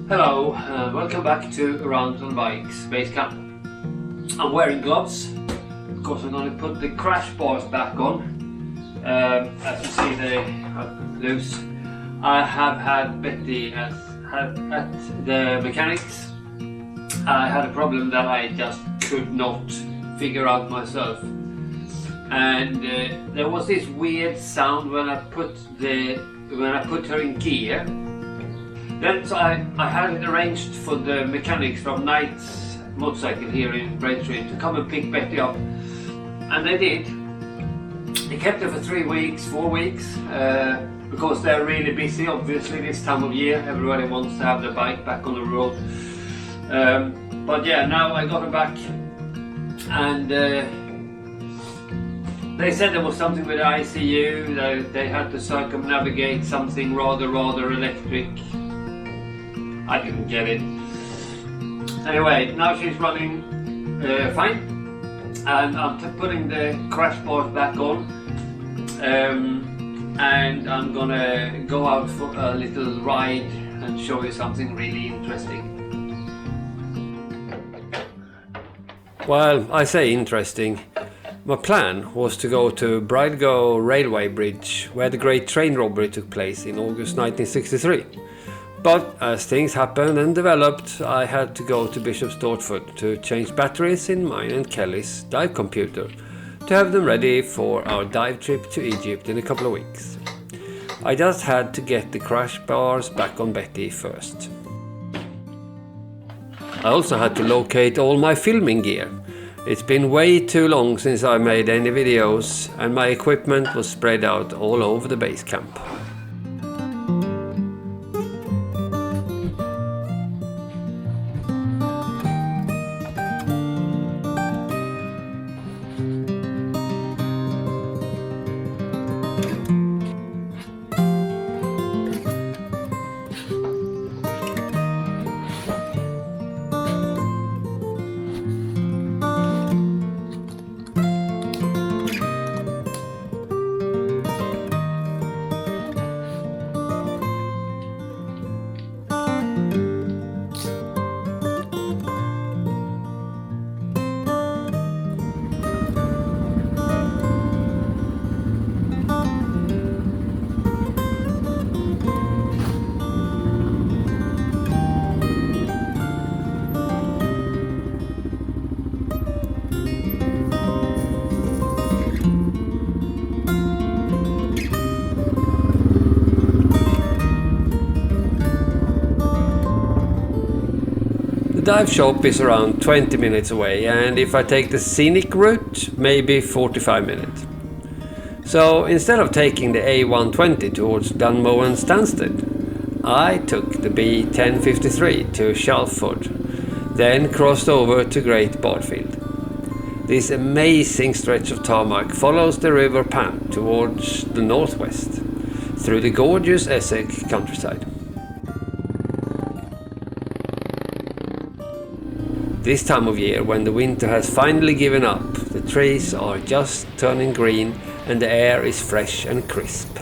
Hello, welcome back to Around on Bikes base camp. I'm wearing gloves because I'm going to put the crash bars back on. As you see, they are loose. I have had Betty at the mechanics. I had a problem that I just could not figure out myself, and there was this weird sound when I put her in gear. Then so I had it arranged for the mechanics from Knight's motorcycle here in Braintree to come and pick Betty up, and they did. They kept her for 3 weeks, 4 weeks, because they're really busy. Obviously, this time of year, everybody wants to have their bike back on the road. But yeah, now I got her back, and they said there was something with the ICU. They had to circumnavigate something rather electric. I didn't get it. Anyway, now she's running fine, and I'm putting the crash bars back on, and I'm gonna go out for a little ride and show you something really interesting. Well, I say interesting. My plan was to go to Bridegate Railway Bridge, where the great train robbery took place in August 1963. But as things happened and developed, I had to go to Bishop Stortford to change batteries in mine and Kelly's dive computer to have them ready for our dive trip to Egypt in a couple of weeks. I just had to get the crash bars back on Betty first. I also had to locate all my filming gear. It's been way too long since I made any videos, and my equipment was spread out all over the base camp. The dive shop is around 20 minutes away, and if I take the scenic route, maybe 45 minutes. So instead of taking the A120 towards Dunmow and Stansted, I took the B1053 to Shalford, then crossed over to Great Benjafield. This amazing stretch of tarmac follows the River Pan towards the northwest, through the gorgeous Essex countryside. This time of year, when the winter has finally given up, the trees are just turning green and the air is fresh and crisp.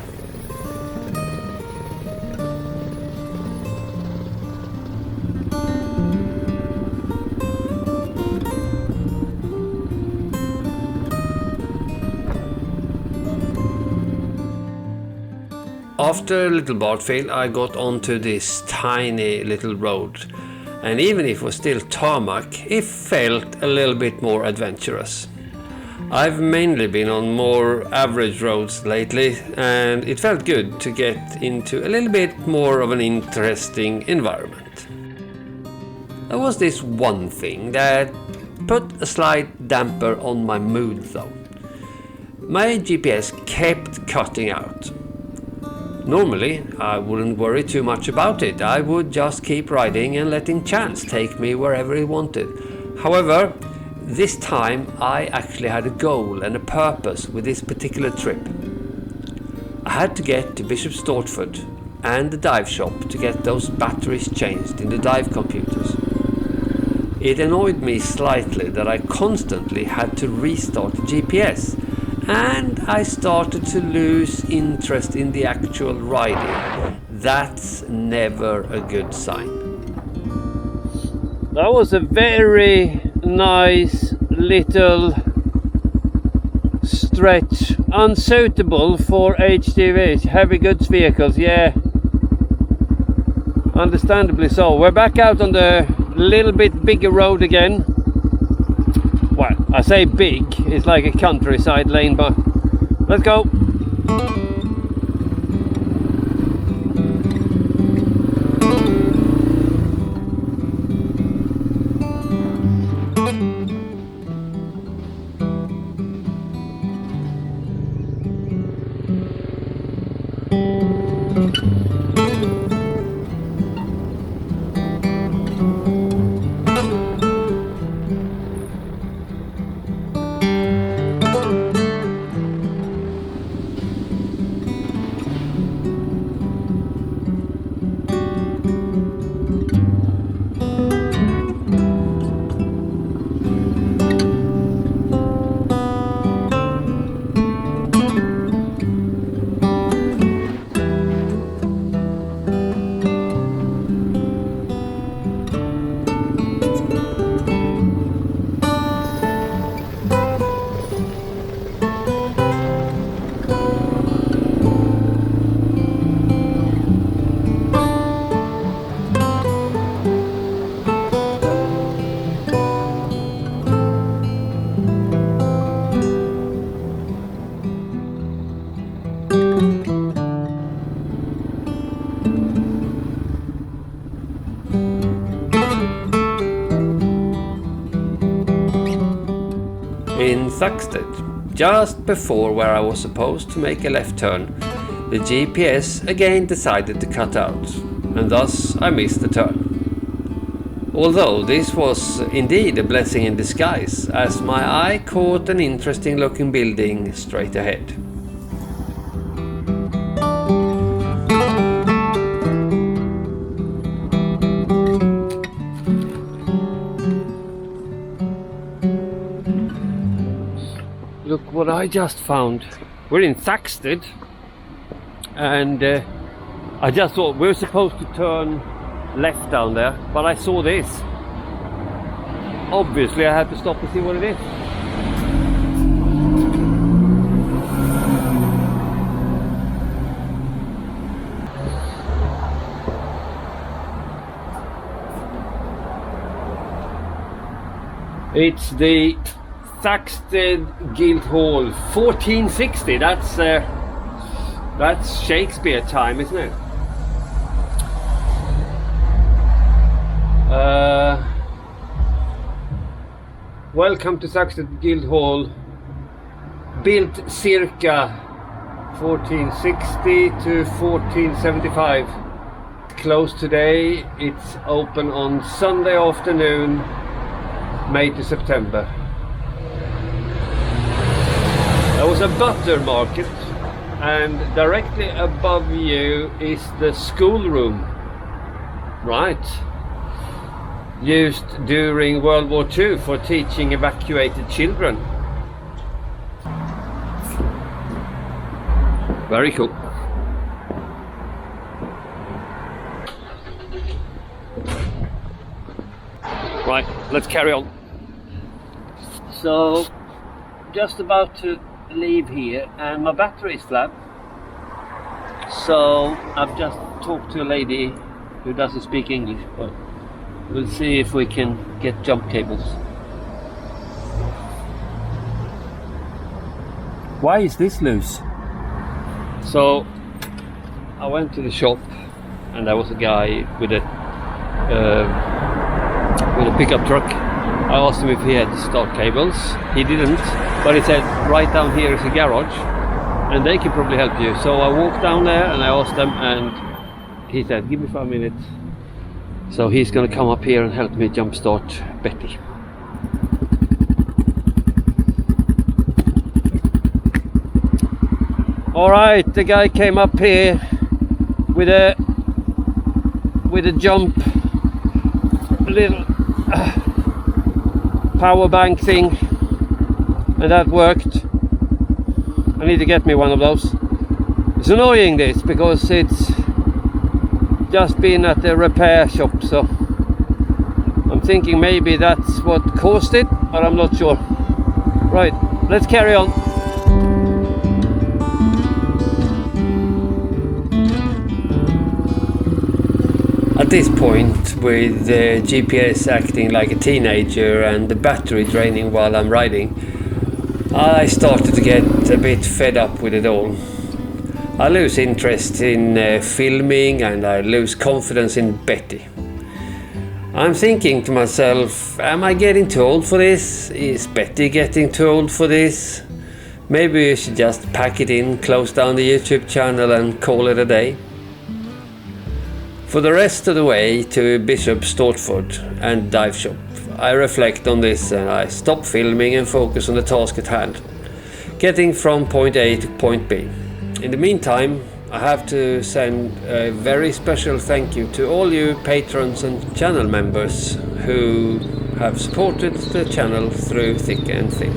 After Little Bartfield, I got onto this tiny little road. And even if it was still tarmac, it felt a little bit more adventurous. I've mainly been on more average roads lately, and it felt good to get into a little bit more of an interesting environment. There was this one thing that put a slight damper on my mood though. My GPS kept cutting out. Normally, I wouldn't worry too much about it. I would just keep riding and letting chance take me wherever it wanted. However, this time I actually had a goal and a purpose with this particular trip. I had to get to Bishop Stortford and the dive shop to get those batteries changed in the dive computers. It annoyed me slightly that I constantly had to restart the GPS, and I started to lose interest in the actual riding. That's never a good sign. That was a very nice little stretch, unsuitable for HGVs, heavy goods vehicles, yeah, understandably so. We're back out on the little bit bigger road again. Well, I say big, it's like a countryside lane, but let's go. In Thaxted, just before where I was supposed to make a left turn, the GPS again decided to cut out, and thus I missed the turn. Although this was indeed a blessing in disguise, as my eye caught an interesting looking building straight ahead. Look what I just found. We're in Thaxted, and I just thought we're supposed to turn left down there, but I saw this. Obviously I had to stop and see what it is. It's the Thaxted Guildhall 1460. That's Shakespeare time, isn't it? Welcome to Thaxted Guildhall, built circa 1460 to 1475. Closed today. It's open on Sunday afternoon, May to September. There was a butter market, and directly above you is the schoolroom. Right. Used during World War II for teaching evacuated children. Very cool. Right, let's carry on. So, just about to leave here, and my battery is flat. So I've just talked to a lady who doesn't speak English, but we'll see if we can get jump cables. Why is this loose? So I went to the shop, and there was a guy with a pickup truck. I asked him if he had start cables. He didn't, but he said right down here is a garage and they can probably help you. So I walked down there and I asked them, and he said give me 5 minutes. So he's gonna come up here and help me jump start Betty. Alright, the guy came up here with a jump, a little power bank thing, and that worked. I need to get me one of those. It's annoying this because it's just been at the repair shop, so I'm thinking maybe that's what caused it, but I'm not sure. Right, let's carry on. At this point, with the GPS acting like a teenager and the battery draining while I'm riding, I started to get a bit fed up with it all. I lose interest in filming and I lose confidence in Betty. I'm thinking to myself, am I getting too old for this? Is Betty getting too old for this? Maybe we should just pack it in, close down the YouTube channel and call it a day. For the rest of the way to Bishop Stortford and Dive Shop, I reflect on this and I stop filming and focus on the task at hand, getting from point A to point B. In the meantime, I have to send a very special thank you to all you patrons and channel members who have supported the channel through thick and thin.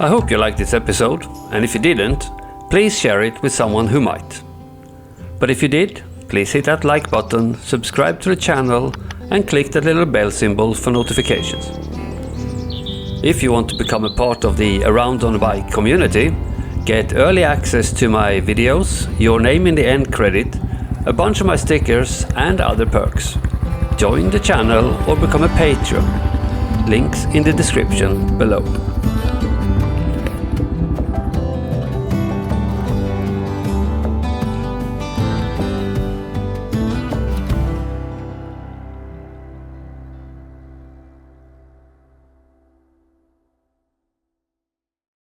I hope you liked this episode, and if you didn't, please share it with someone who might. But if you did, please hit that like button, subscribe to the channel, and click the little bell symbol for notifications. If you want to become a part of the Around on a Bike community, get early access to my videos, your name in the end credit, a bunch of my stickers and other perks. Join the channel or become a Patreon. Links in the description below.